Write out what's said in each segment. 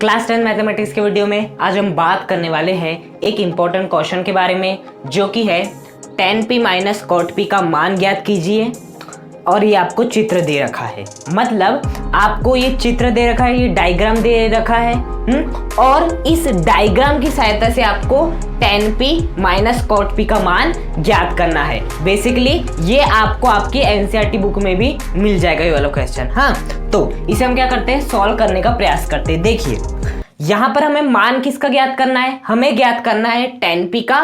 Class 10 mathematics के video में आज हम बात करने वाले हैं एक इम्पॉर्टेंट क्वेश्चन के बारे में, जो कि है tan p minus cot p का मान ज्ञात कीजिए। और ये आपको चित्र दे रखा है, मतलब आपको ये चित्र दे रखा है, ये डायग्राम दे रखा है। और इस डायग्राम की सहायता से आपको tan p minus cot p का मान ज्ञात करना है। बेसिकली ये आपको आपकी एनसीईआरटी बुक में भी मिल जाएगा ये वाला क्वेश्चन। हाँ, तो इसे हम क्या करते हैं, सॉल्व करने का प्रयास करते हैं। देखिए यहाँ पर हमें मान किसका ज्ञात करना है, हमें ज्ञात करना है tan p का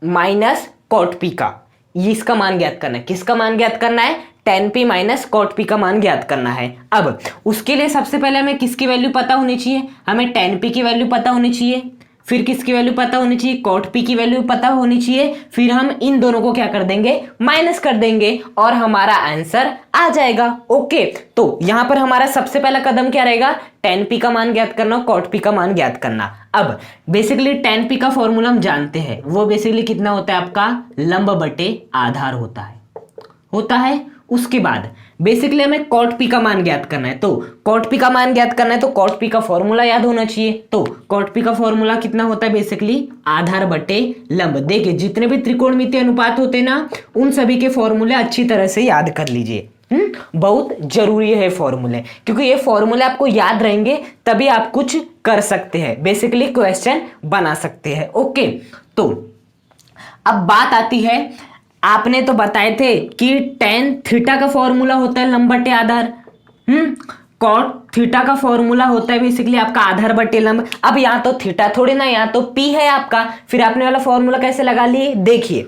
माइनस cot p का। ये इसका मान ज्ञात करना है। किसका मान ज्ञात करना है, tan p minus cot p का मान ज्ञात करना है। अब उसके लिए सबसे पहले हमें किसकी वैल्यू पता होनी चाहिए, हमें tan p की वैल्यू पता होनी चाहिए, फिर किसकी वैल्यू पता होनी चाहिए, cot p की वैल्यू पता होनी चाहिए। फिर हम इन दोनों को क्या कर देंगे, माइनस कर देंगे और हमारा आंसर आ जाएगा। ओके, तो यहां पर हमारा सबसे पहला कदम क्या रहेगा, tan p का मान ज्ञात करना, cot p का मान ज्ञात करना। अब बेसिकली tan p का फॉर्मूला हम जानते हैं, वो बेसिकली कितना होता है, आपका लंब बटे आधार होता है। उसके बाद बेसिकली हमें cot p का मान ज्ञात करना है। तो cot p का मान ज्ञात करना है तो cot p का फॉर्मूला याद होना चाहिए। तो cot p का फॉर्मूला कितना होता है, बेसिकली आधार बटे लंब। देखिए जितने भी त्रिकोणमितीय अनुपात होते हैं ना, उन सभी के फॉर्मूले अच्छी तरह से याद कर लीजिए। बहुत जरूरी है फॉर्मूले, क्योंकि ये फॉर्मूले आपको याद रहेंगे तभी आप कुछ कर सकते हैं, बेसिकली क्वेश्चन बना सकते हैं। ओके, तो अब बात आती है, आपने तो बताए थे कि tan थीटा का फॉर्मूला होता है लंब बटे आधार, cot थीटा का फॉर्मूला होता है बेसिकली आपका आधार बटे लंब। अब यहाँ तो थीटा थोड़ी ना, यहाँ तो p है आपका, फिर आपने वाला फॉर्मूला कैसे लगा लिए। देखिए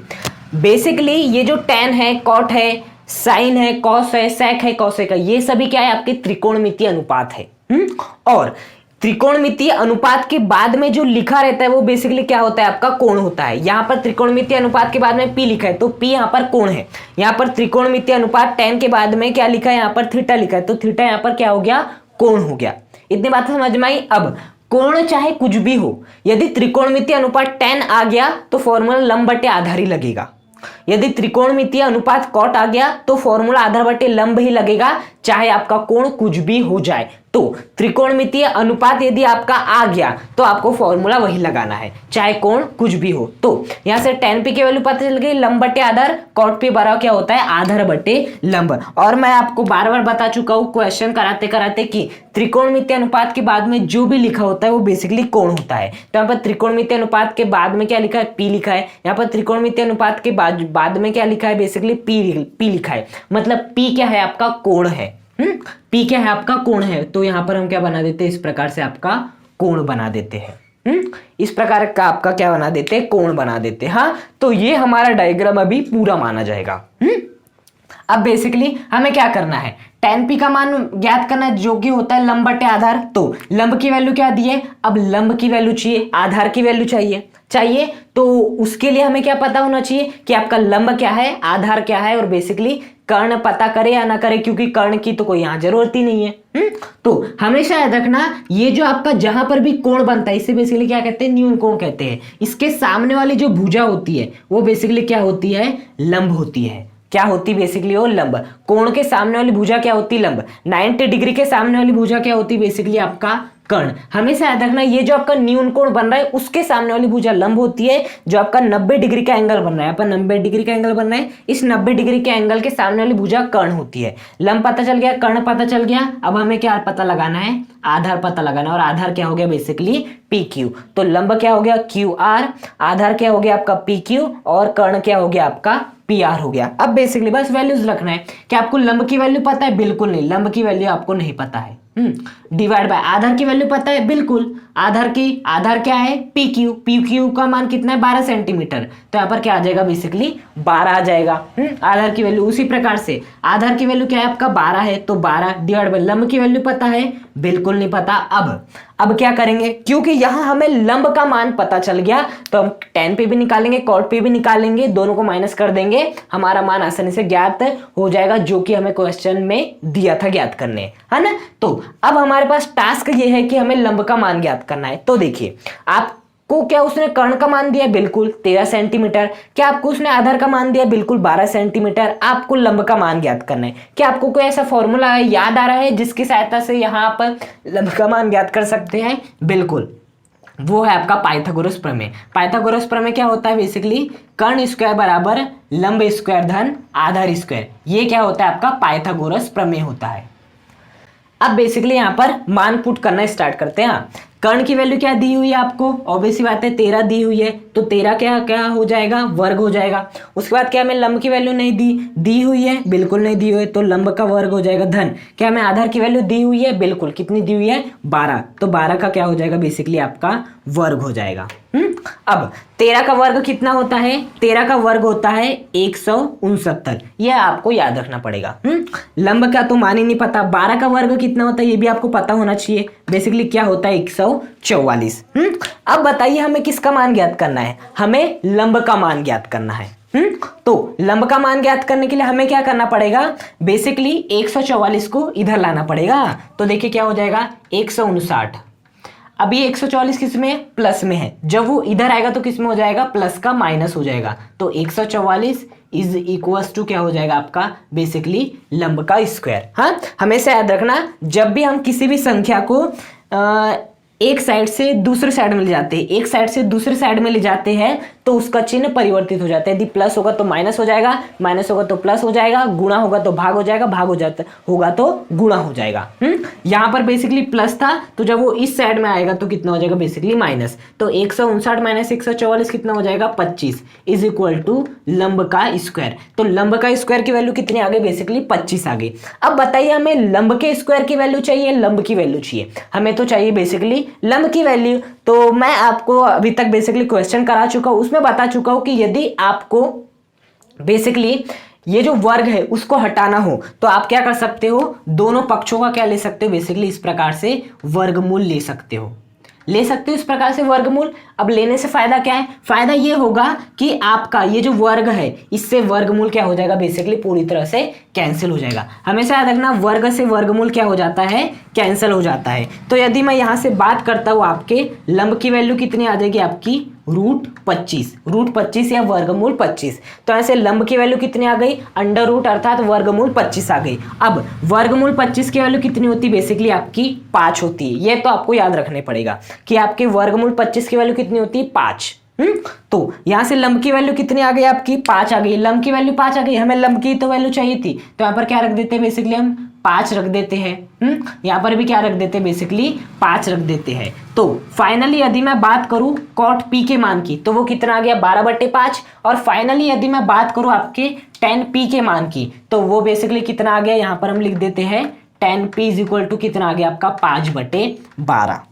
बेसिकली ये जो tan है, cot है, sin है, cos है, sec है, cosec है, ये सभी क्या है, आपके त्रिकोणमितीय अनुपात है। और त्रिकोणमितीय अनुपात के बाद में जो लिखा रहता है वो बेसिकली क्या होता है, आपका कोण होता है। यहाँ पर त्रिकोणमितीय अनुपात के बाद में p लिखा है तो p यहाँ पर कोण है। यहाँ पर त्रिकोणमितीय अनुपात tan के बाद में क्या लिखा है, यहाँ पर थीटा लिखा है तो थीटा यहाँ पर क्या हो गया, कोण हो गया। इतनी बात समझ में आई। अब कोण चाहे कुछ भी हो, यदि त्रिकोणमितीय अनुपात tan आ गया तो फॉर्मूला लंब बटे आधार ही लगेगा। यदि त्रिकोणमितीय अनुपात cot आ गया तो फॉर्मूला आधार बटे लंब ही लगेगा, चाहे आपका कोण कुछ भी हो जाए। तो त्रिकोणमितीय अनुपात यदि आपका आ गया तो आपको फॉर्मूला वही लगाना है, चाहे कोण कुछ भी हो। तो यहां से tan p की वैल्यू पता चल गई, लंब बटे आधार, cot p बराबर क्या होता है, आधार बटे लंब। और मैं आपको बार बार बता चुका हूं क्वेश्चन कराते कराते कि त्रिकोणमितीय अनुपात के बाद में जो भी लिखा होता है वो बेसिकली कोण होता है। तो यहाँ पर त्रिकोणमितीय अनुपात के बाद में क्या लिखा है, p लिखा है। यहाँ पर त्रिकोणमितीय अनुपात के बाद में क्या लिखा है, बेसिकली p लिखा है, मतलब p क्या है, आपका कोण है। p क्या है, आपका कोण है। तो यहां पर हम क्या बना देते हैं, इस प्रकार से आपका कोण बना देते हैं। इस प्रकार का आपका क्या बना देते हैं, कोण बना देते हैं। हाँ, तो ये हमारा डायग्राम अभी पूरा माना जाएगा। अब बेसिकली हमें क्या करना है, tan p का मान ज्ञात करना है, जो कि होता है लंब बटे आधार। तो लंब की वैल्यू क्या दी है, अब लंब की वैल्यू चाहिए, आधार की वैल्यू चाहिए। तो उसके लिए हमें क्या पता होना चाहिए कि आपका लंब क्या है, आधार क्या है, और बेसिकली कर्ण पता करे या ना करे, क्योंकि कर्ण की तो कोई यहाँ जरूरत ही नहीं है। तो हमेशा याद रखना, ये जो आपका जहां पर भी कोण बनता है इसे बेसिकली क्या कहते हैं, न्यून कोण कहते हैं। इसके सामने वाली जो भुजा होती है वो बेसिकली क्या होती है, लंब होती है। क्या होती बेसिकली, वो लंब। कोण के सामने वाली भुजा क्या होती, लंब। 90 डिग्री के सामने वाली भुजा क्या होती, बेसिकली आपका कर्ण। हमेशा याद रखना, ये जो आपका न्यून कोण बन रहा है उसके सामने वाली भुजा लंब होती है। जो आपका 90 डिग्री का एंगल बन रहा है, यहाँ पर 90 डिग्री का एंगल बन रहा है, इस 90 डिग्री के एंगल के सामने वाली भुजा कर्ण होती है। लंब पता चल गया, कर्ण पता चल गया। अब हमें क्या पता लगाना है, आधार पता लगाना। और आधार क्या हो गया, बेसिकली PQ। तो लंब क्या हो गया, QR, आधार क्या हो गया आपका PQ, और कर्ण क्या हो गया आपका PR हो गया। अब बेसिकली बस वैल्यूज रखना है। क्या आपको लंब की वैल्यू पता है, बिल्कुल नहीं, लंब की वैल्यू आपको नहीं पता है। डिवाइड बाय आधार की वैल्यू पता है, बिल्कुल। आधार क्या है, PQ का मान कितना है, 12 सेंटीमीटर। तो यहाँ पर क्या आ जाएगा, बेसिकली 12 आ जाएगा। आधार की वैल्यू उसी प्रकार से आधार की वैल्यू क्या है, आपका 12 है, तो 12 डिवाइड बाय लंब की वैल्यू पता है, बिल्कुल नहीं पता। अब क्या करेंगे, क्योंकि यहां हमें लंब का मान पता चल गया तो हम tan p भी निकालेंगे, cot p भी निकालेंगे, दोनों को माइनस कर देंगे, हमारा मान आसानी से ज्ञात हो जाएगा, जो कि हमें क्वेश्चन में दिया था ज्ञात करने, है ना। तो अब हमारे पास टास्क ये है कि हमें लंब का मान ज्ञात करना है। तो देखिए, आप आपको क्या उसने कर्ण का मान दिया, बिल्कुल 13 सेंटीमीटर। क्या आपको उसने आधार का मान दिया, बिल्कुल 12 सेंटीमीटर। आपको लंब का मान ज्ञात करना है। क्या आपको कोई ऐसा फॉर्मूला याद आ रहा है जिसकी सहायता से यहाँ पर लंब का मान ज्ञात कर सकते हैं? बिल्कुल, वो है आपका पाइथागोरस प्रमेय। पाइथागोरस प्रमेय क्या होता है? बेसिकली कर्ण स्क्वायर बराबर लंब स्क्वायर धन आधार स्क्वायर, ये क्या होता है? आपका पाइथागोरस प्रमेय होता है। अब बेसिकली यहाँ पर मान पुट करना स्टार्ट करते हैं। कर्ण की वैल्यू क्या दी हुई है आपको? ऑब्वियसली बात है 13 दी हुई है, तो 13 क्या क्या हो जाएगा? वर्ग हो जाएगा। उसके बाद क्या हमें लंब की वैल्यू नहीं दी हुई है? बिल्कुल नहीं दी हुई है, तो लंब का वर्ग हो जाएगा धन। क्या हमें आधार की वैल्यू दी हुई है? बिल्कुल। कितनी दी हुई है? 12, तो 12 का क्या हो जाएगा? बेसिकली आपका वर्ग हो जाएगा। अब 13 का वर्ग कितना होता है? 13 का वर्ग होता है 169, यह आपको याद रखना पड़ेगा। लंब का तो मान ही नहीं पता। 12 का वर्ग कितना होता है ये भी आपको पता होना चाहिए। बेसिकली क्या होता है? 144। अब बताइए हमें किसका मान ज्ञात करना है? हमें लंब का मान ज्ञात करना है। तो लंब का मान ज्ञात करने के लिए हमें क्या करना पड़ेगा? बेसिकली 144 को इधर लाना पड़ेगा। तो देखिए क्या हो जाएगा? 159। अभी 144 किस में? प्लस में है। जब वो इधर आएगा तो किस में हो जाएगा? प्लस का माइनस हो जाएगा। तो 144 इज इक्वल्स टू क्या हो जाएगा आपका? बेसिकली लंब का स्क्वायर। हाँ, हमेशा याद रखना, जब भी हम किसी भी संख्या को एक साइड से दूसरे साइड में ले जाते हैं, एक साइड से दूसरे साइड में ले जाते हैं, तो उसका चिन्ह परिवर्तित हो जाता है। यदि प्लस होगा तो माइनस हो जाएगा, माइनस होगा तो प्लस हो जाएगा, गुणा होगा तो भाग हो जाएगा, भाग होगा तो गुणा हो जाएगा। यहाँ पर बेसिकली प्लस था, तो जब वो इस साइड में आएगा तो कितना हो जाएगा? Basically minus. तो 159 माइनस 144 कितना हो जाएगा? 25 इज इक्वल टू लंब का स्क्वायर। तो लंब का स्क्वायर की वैल्यू कितनी आ गई? बेसिकली 25 आ गई। अब बताइए हमें लंब के स्क्वायर की वैल्यू चाहिए, लंब की वैल्यू चाहिए? हमें तो चाहिए बेसिकली लंब की वैल्यू। तो मैं आपको अभी तक बेसिकली क्वेश्चन करा चुका हूं, उसमें बता चुका हूं कि यदि आपको बेसिकली ये जो वर्ग है उसको हटाना हो तो आप क्या कर सकते हो? दोनों पक्षों का क्या ले सकते हो? बेसिकली इस प्रकार से वर्गमूल ले सकते हो इस प्रकार से वर्गमूल। अब लेने से फायदा क्या है? फायदा ये होगा कि आपका ये जो वर्ग है इससे वर्गमूल क्या हो जाएगा? बेसिकली पूरी तरह से कैंसिल हो जाएगा। हमेशा याद रखना, वर्ग से वर्गमूल क्या हो जाता है? कैंसिल हो जाता है। तो यदि मैं यहां से बात करता हूं, आपके लंब की वैल्यू कितनी आ जाएगी? आपकी √25 या वर्गमूल 25। तो ऐसे लंब की वैल्यू कितनी आ गई? अंडर रूट अर्थात वर्गमूल 25 आ गई। अब वर्गमूल 25 की वैल्यू कितनी होती है? बेसिकली आपकी 5 होती है। ये तो आपको याद रखने पड़ेगा कि आपके वर्गमूल 25 की वैल्यू कितनी होती है? 5। तो यहां से लंब की वैल्यू कितनी आ गई? आपकी 5 आ गई। लंब की वैल्यू 5 आ गई। हमें लंब की तो वैल्यू चाहिए थी, तो यहां पर क्या रख देते हैं? बेसिकली हम 5 रख देते हैं। यहां पर भी क्या रख देते हैं? बेसिकली 5 रख देते हैं। तो फाइनली यदि मैं बात करूं कॉट पी के मान की, तो वो कितना आ गया? 12/5। और फाइनली यदि मैं बात करूं आपके tan p के मान की, तो वो बेसिकली कितना आ गया? यहां पर हम लिख देते हैं tan p is equal to कितना आ गया? आपका 5/12।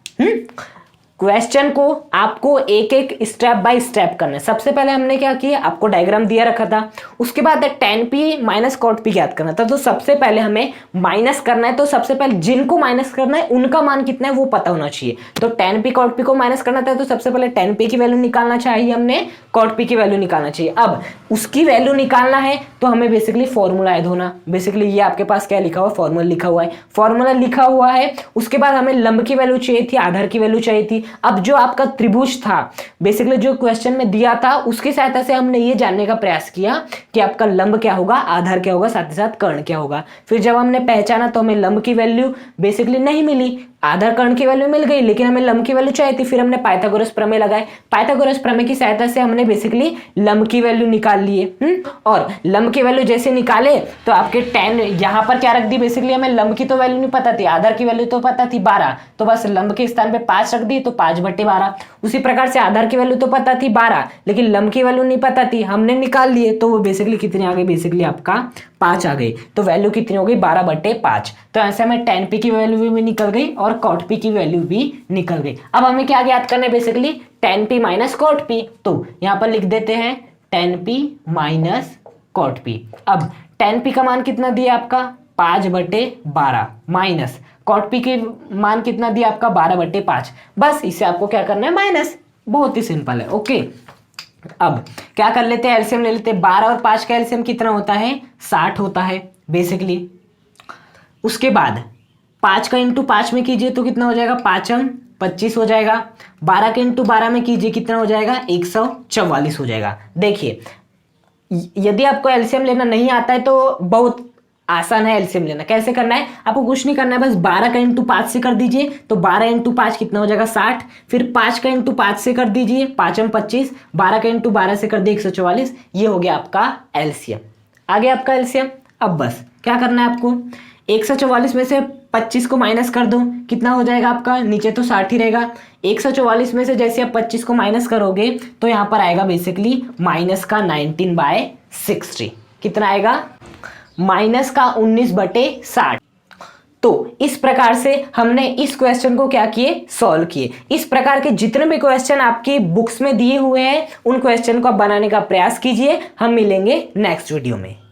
क्वेश्चन को आपको एक एक स्टेप बाय स्टेप करना है। सबसे पहले हमने क्या किया? आपको डायग्राम दिया रखा था, उसके बाद tan p minus cot p ज्ञात करना था। तो सबसे पहले हमें माइनस करना है, तो सबसे पहले जिनको माइनस करना है उनका मान कितना है वो पता होना चाहिए। तो tan p cot p को माइनस करना था, तो सबसे पहले tan p की वैल्यू निकालना चाहिए, हमने cot p की वैल्यू निकालना चाहिए। अब उसकी वैल्यू निकालना है तो हमें बेसिकली फॉर्मूला याद होना। बेसिकली ये आपके पास क्या लिखा हुआ? फॉर्मूला लिखा हुआ है। उसके बाद हमें लंब की वैल्यू चाहिए थी, आधार की वैल्यू चाहिए थी। अब जो आपका त्रिभुज था, बेसिकली जो क्वेश्चन में दिया था, उसकी सहायता से हमने ये जानने का प्रयास किया कि आपका लंब क्या होगा, आधार क्या होगा, साथ ही साथ कर्ण क्या होगा। फिर जब हमने पहचाना तो हमें लंब की वैल्यू बेसिकली नहीं मिली, आधार कर्ण की वैल्यू मिल गई, लेकिन हमें लंब की वैल्यू चाहिए थी। फिर हमने पाइथागोरस प्रमेय लगाए। पाइथागोरस प्रमेय की सहायता से हमने बेसिकली लंब की वैल्यू निकाल लिए। और लंब की वैल्यू जैसे निकाले तो आपके tan यहाँ पर क्या रख दी? बेसिकली हमें लंब की तो वैल्यू नहीं पता थी, आधार की वैल्यू तो पता थी 12, तो बस लंब के स्थान पे 5 रख दी, तो 5/12। उसी प्रकार से आधार की वैल्यू तो पता थी 12, लेकिन लंब की वैल्यू नहीं पता थी, हमने निकाल लिए, तो वो बेसिकली कितनी आ गई? बेसिकली आपका 5 आ गई। तो वैल्यू कितनी हो गई? 12/5। तो ऐसे हमें tan p की वैल्यू भी निकल गई और cot p की वैल्यू भी निकल गई। अब हमें क्या ज्ञात करना है? Basically tan p minus cot p। तो यहां पर लिख देते हैं tan p minus cot p। अब tan p का मान कितना दिया आपका? 5/12 माइनस cot p के मान कितना दिया आपका? 12/5। बस इसे आपको क्या करना है? माइनस। बहुत ही सिंपल है। ओके, अब क्या कर लेते हैं? एलसीएम ले लेते हैं। 12 और 5 का एलसीएम कितना होता है? 60 होता है बेसिकली। उसके बाद 5 का इंटू 5 में कीजिए तो कितना हो जाएगा? 5 25 हो जाएगा। 12 के इंटू 12 में कीजिए, कितना हो जाएगा? 144 हो जाएगा। देखिए यदि आपको एलसीएम लेना नहीं आता है तो बहुत आसान है एलसीएम लेना। कैसे करना है? आपको कुछ नहीं करना है, बस 12 का इंटू 5 से कर दीजिए। तो 12 इंटू 5 कितना हो जाएगा? 60। फिर 5 का इंटू 5 से कर दीजिए, 5 में 25। 12 का इंटू 12 से कर दिए 144। ये हो गया आपका एलसीएम। आ गया आपका एलसीएम। अब बस क्या करना है आपको? 144 में से 25 को माइनस कर दो, कितना हो जाएगा आपका? नीचे तो 60 ही रहेगा। 144 में से जैसे आप 25 को माइनस करोगे तो यहाँ पर आएगा बेसिकली माइनस का 19/60। कितना आएगा? माइनस का 19/60। तो इस प्रकार से हमने इस क्वेश्चन को क्या किए? सॉल्व किए। इस प्रकार के जितने भी क्वेश्चन आपकी बुक्स में दिए हुए हैं उन क्वेश्चन को आप बनाने का प्रयास कीजिए। हम मिलेंगे नेक्स्ट वीडियो में।